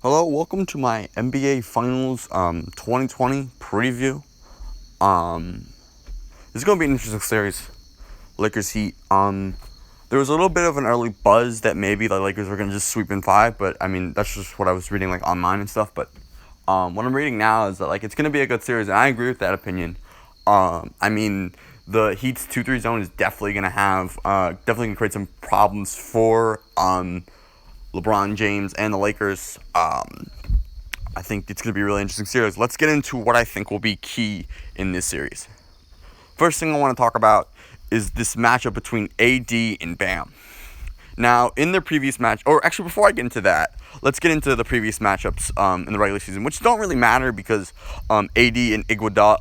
Hello, welcome to my NBA Finals 2020 preview. Um, this is going to be an interesting series. Lakers Heat. There was a little bit of an early buzz that maybe the Lakers were going to just sweep in five, but I mean that's just what I was reading like online and stuff. But what I'm reading now is that like it's going to be a good series, and I agree with that opinion. I mean the Heat's 2-3 zone is definitely going to have definitely going to create some problems for LeBron James and the Lakers. I think it's going to be a really interesting series. Let's get into what I think will be key in this series. First thing I want to talk about is this matchup between AD and Bam. Now, in the previous match, or actually before I get into that, let's get into the previous matchups in the regular season, which don't really matter because Iguodala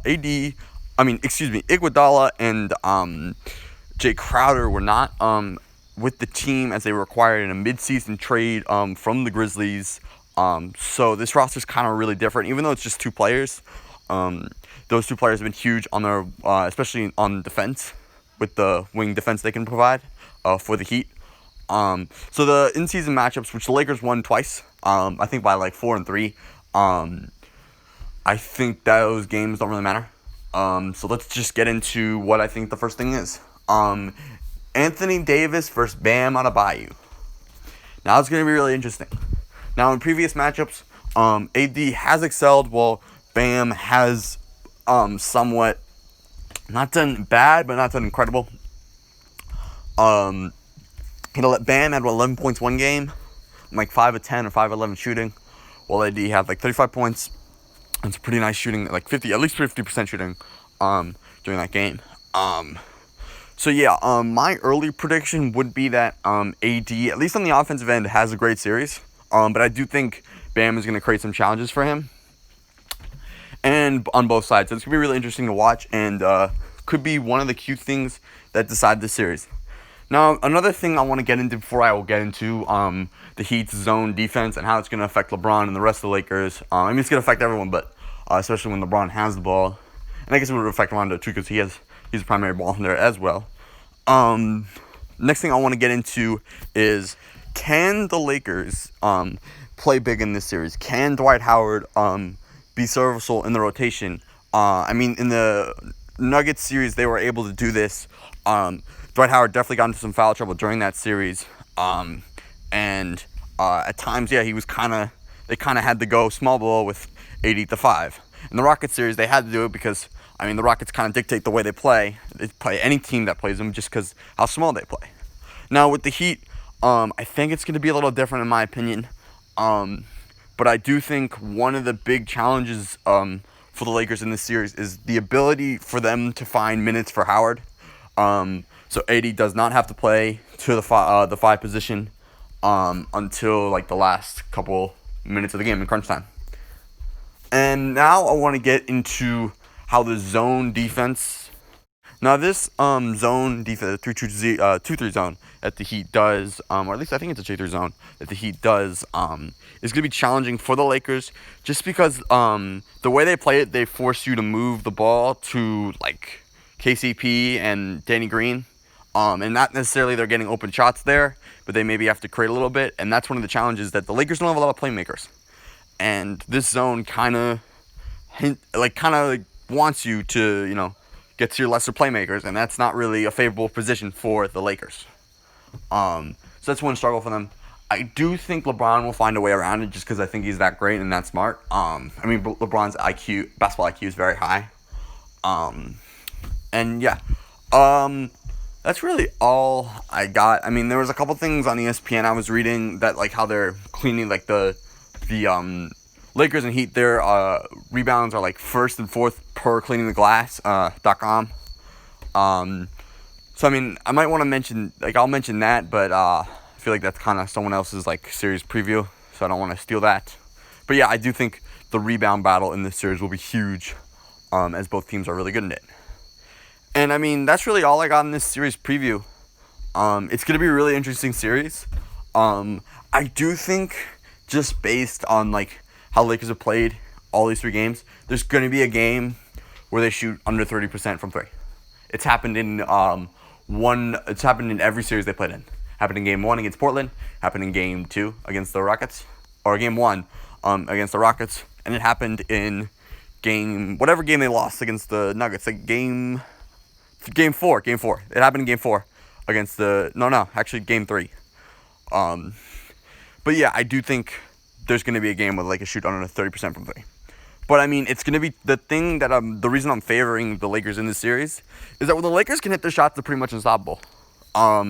and Jay Crowder were not with the team as they were acquired in a midseason trade from the Grizzlies. So this roster is kind of really different, even though it's just two players. Those two players have been huge on their, especially on defense, with the wing defense they can provide for the Heat. So the in-season matchups, which the Lakers won twice, I think by like 4-3. I think those games don't really matter. So let's just get into what I think the first thing is. Anthony Davis versus Bam Adebayo. Now it's going to be really interesting. Now in previous matchups, AD has excelled while Bam has somewhat not done bad, but not done incredible. Bam had 11 points one game, like 5 of 10 or 5 of 11 shooting, while AD had like 35 points. It's pretty nice shooting, like at least 50% shooting during that game. So yeah, my early prediction would be that AD, at least on the offensive end, has a great series. But I do think Bam is going to create some challenges for him, and on both sides. So it's going to be really interesting to watch, and could be one of the cute things that decide the series. Now, another thing I want to get into before I will get into the Heat's zone defense and how it's going to affect LeBron and the rest of the Lakers. I mean, it's going to affect everyone, but especially when LeBron has the ball. And I guess it would affect Rondo too because he's a primary ball handler as well. Next thing I want to get into is, can the Lakers play big in this series? Can Dwight Howard be serviceable in the rotation? I mean, in the Nuggets series, they were able to do this. Dwight Howard definitely got into some foul trouble during that series. And at times, yeah, they kind of had to go small ball with 80 to 5. In the Rockets series, they had to do it because, I mean, the Rockets kind of dictate the way they play. They play any team that plays them just because how small they play. Now, with the Heat, I think it's going to be a little different in my opinion. But I do think one of the big challenges for the Lakers in this series is the ability for them to find minutes for Howard. So AD does not have to play to the five position until like the last couple minutes of the game in crunch time. And now I want to get into how the zone defense. Now this zone defense, 2-3 zone that the Heat does, or at least I think it's a 2-3 zone that the Heat does, is going to be challenging for the Lakers just because the way they play it, they force you to move the ball to like KCP and Danny Green. And not necessarily they're getting open shots there, but they maybe have to create a little bit, and that's one of the challenges that the Lakers don't have a lot of playmakers. And this zone kind of wants you to, get to your lesser playmakers, and that's not really a favorable position for the Lakers. So that's one struggle for them. I do think LeBron will find a way around it just because I think he's that great and that smart. I mean, LeBron's basketball IQ is very high. And yeah, that's really all I got. I mean, there was a couple things on ESPN I was reading that like how they're cleaning like the Lakers and Heat. Their rebounds are like first and fourth per cleaning the glass .com. So I mean, I might want to mention I'll mention that, but I feel like that's kind of someone else's like series preview, so I don't want to steal that. But yeah, I do think the rebound battle in this series will be huge, as both teams are really good in it. And I mean, that's really all I got in this series preview. It's going to be a really interesting series. I do think just based on like how Lakers have played all these three games, there's going to be a game where they shoot under 30% from three. It's happened in It's happened in every series they played in. Happened in Game 1 against Portland. Happened in Game 2 against the Rockets, or Game 1 against the Rockets, and it happened in whatever game they lost against the Nuggets, like game 4. It happened in game 4 against game 3. But yeah, I do think there's going to be a game where the Lakers shoot under 30% from 3. But I mean, it's going to be the thing that the reason I'm favoring the Lakers in this series is that when the Lakers can hit their shots, they're pretty much unstoppable. I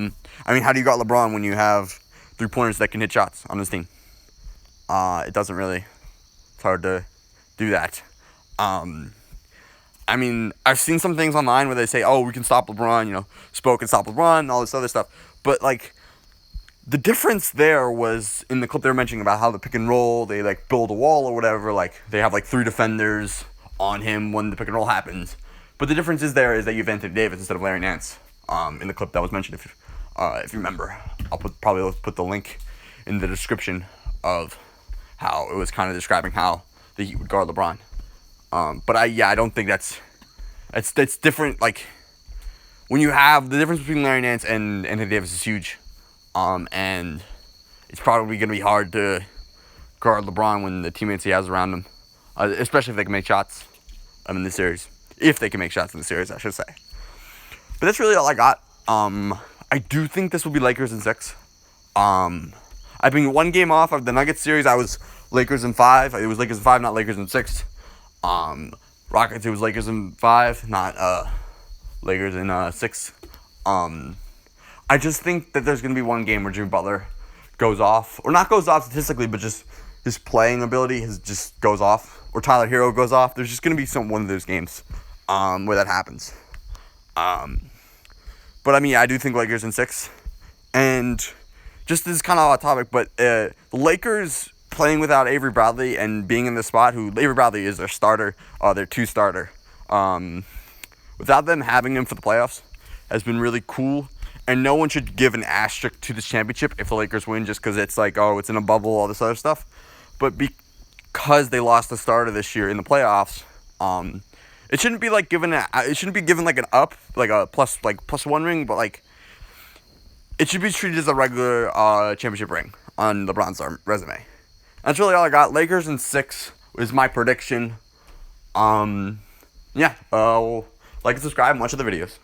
mean, how do you got LeBron when you have 3-pointers that can hit shots on this team? It's hard to do that. I mean, I've seen some things online where they say, oh, we can stop LeBron, Spo can stop LeBron, and all this other stuff. But, the difference there was in the clip they were mentioning about how the pick and roll, they, build a wall or whatever. They have, 3 defenders on him when the pick and roll happens. But the difference is that you have Anthony Davis instead of Larry Nance in the clip that was mentioned, if you remember. I'll probably put the link in the description of how it was kind of describing how the Heat would guard LeBron. But I don't think that's different. When you have the difference between Larry Nance and Anthony Davis is huge. And it's probably going to be hard to guard LeBron when the teammates he has around him, especially if they can make shots in this series. If they can make shots in the series, I should say. But that's really all I got. I do think this will be Lakers in 6. I've been 1 game off of the Nuggets series. I was Lakers in 5. It was Lakers in 5, not Lakers in 6. Rockets, it was Lakers in 5, not Lakers in 6. I just think that there's going to be 1 game where Jimmy Butler goes off. Or not goes off statistically, but just his playing ability just goes off. Or Tyler Hero goes off. There's just going to be one of those games where that happens. But I mean, I do think Lakers in 6. And just this is kind of off topic, but the Lakers playing without Avery Bradley and being in this spot, Avery Bradley is their starter, their 2 starter. Without them having him for the playoffs has been really cool. And no one should give an asterisk to this championship if the Lakers win just because it's it's in a bubble, all this other stuff. But because they lost the starter this year in the playoffs, it shouldn't be given an up, a plus 1 ring, but it should be treated as a regular championship ring on LeBron's resume. That's really all I got. Lakers in 6 is my prediction. Like and subscribe and watch the videos.